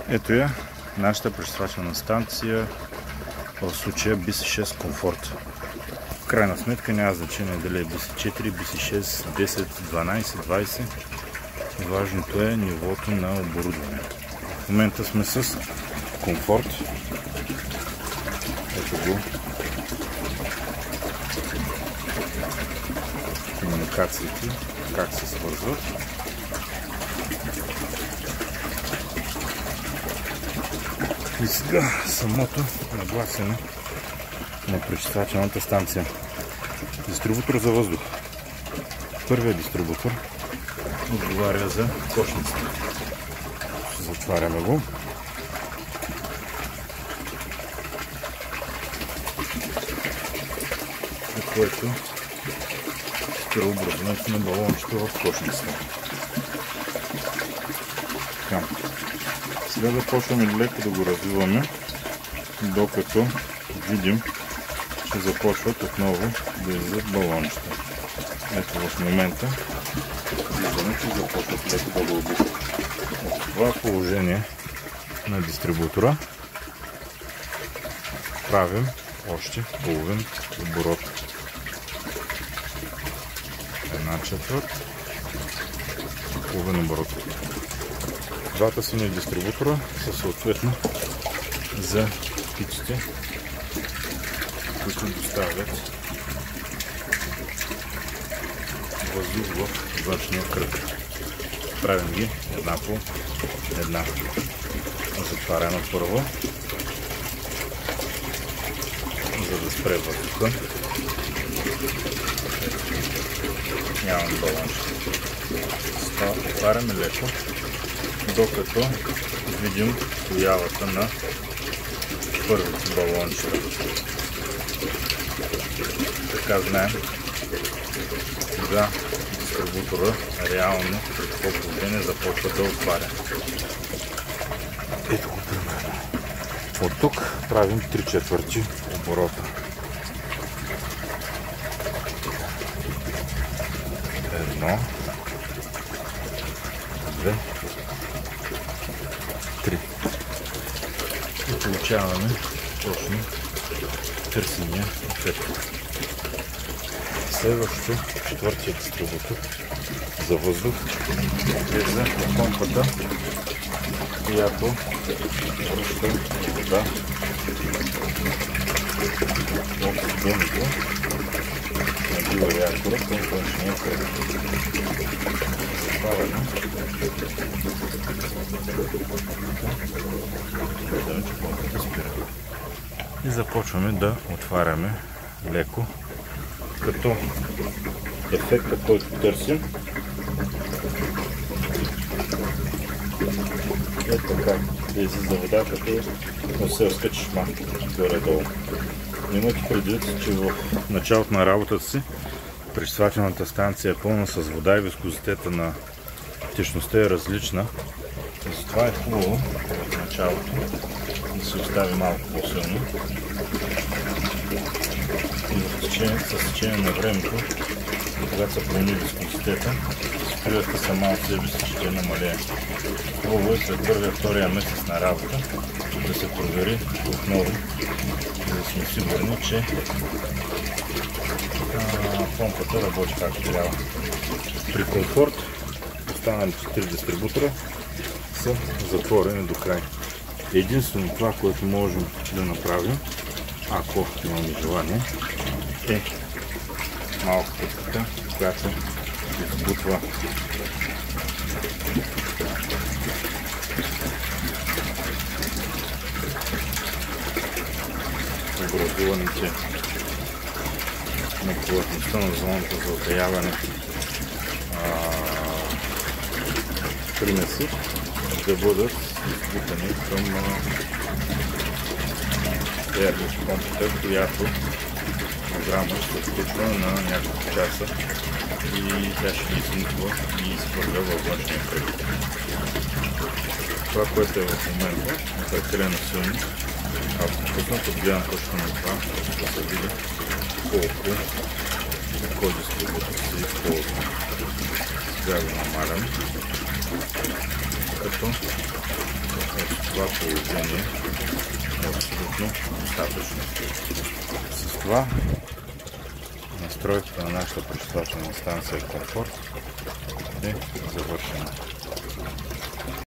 Ето я, нашата пречиствателна станция, в случая BC6 комфорт. В крайна сметка няма значение дали е BC4, BC6, 10, 12, 20. Важното е нивото на оборудване. В момента сме с комфорт. Ето го. Комуникациите, как се свързват. И сега самото нагласене на пречиствателната станция. Дистрибутор за въздух. Първият дистрибутор отговаря за кошницата. Затваряме го. За което спира образуването на балончето в кошницата. Така. Сега започваме леко да го развиваме, докато видим, че започват отново да излизат балончета. Ето в момента виждаме, че започват леко да го обичат. От това положение на дистрибутора правим още половин оборот. Една четвърт, половин оборот. Двата сини дистрибутора са съответно за пиците, които доставят въздух в външния кръг. Правим ги една по една. Затваряме първо, за да спре въздуха. Нямам балончета. Отваряме леко, докато видим появата на първите балончета. Така знаем кога дистрибутора реално при какво положение започва да отваря. Ето го примерно. От тук правим 3/4 оборота. Едно, две, три. И получаваме точно търсения ефект. Следващото, четвъртия дистрибутор за въздух влиза в помпата, която връща вода от системите на биореактора към външния кръг. Затваряме. Виждаме, че помпата спира. И започваме да отваряме леко, като ефекта, който търсим, е така, да излиза вода като селска чешма горе-долу. Имайте предвид, че в началото на работата си пречиствателната станция е пълна с вода и вискозитета на течността е различна. Затова е хубаво в началото да се остави малко по-силно. И с течение на времето, когато се промени вискозитета, спирата сама от себе си ще намалее. Хубаво е след първия-втория месец на работа да се провери отново, да сме сигурни, че помпата работи както трябва. При комфорт останалите 3 дистрибутора са затворени до край. Единствено това, което можем да направим, ако имаме желание, е малка пътка, която избутва образуваните на повърхността на зоната за отаяване примеси да бъдат избутани към помпата, която програма ще включва на няколко часа и тя ще ги измутва и изхвърля във външния кръг. Това, което е в момента, е крайно силно. Ако пуснат от гледна точка на това, да се види колко кой дистрибутор се използва. Сега го намалям, като в това положение е абсолютно достатъчно. С това настройката на нашата пречиствателна станция Комфорт е завършена.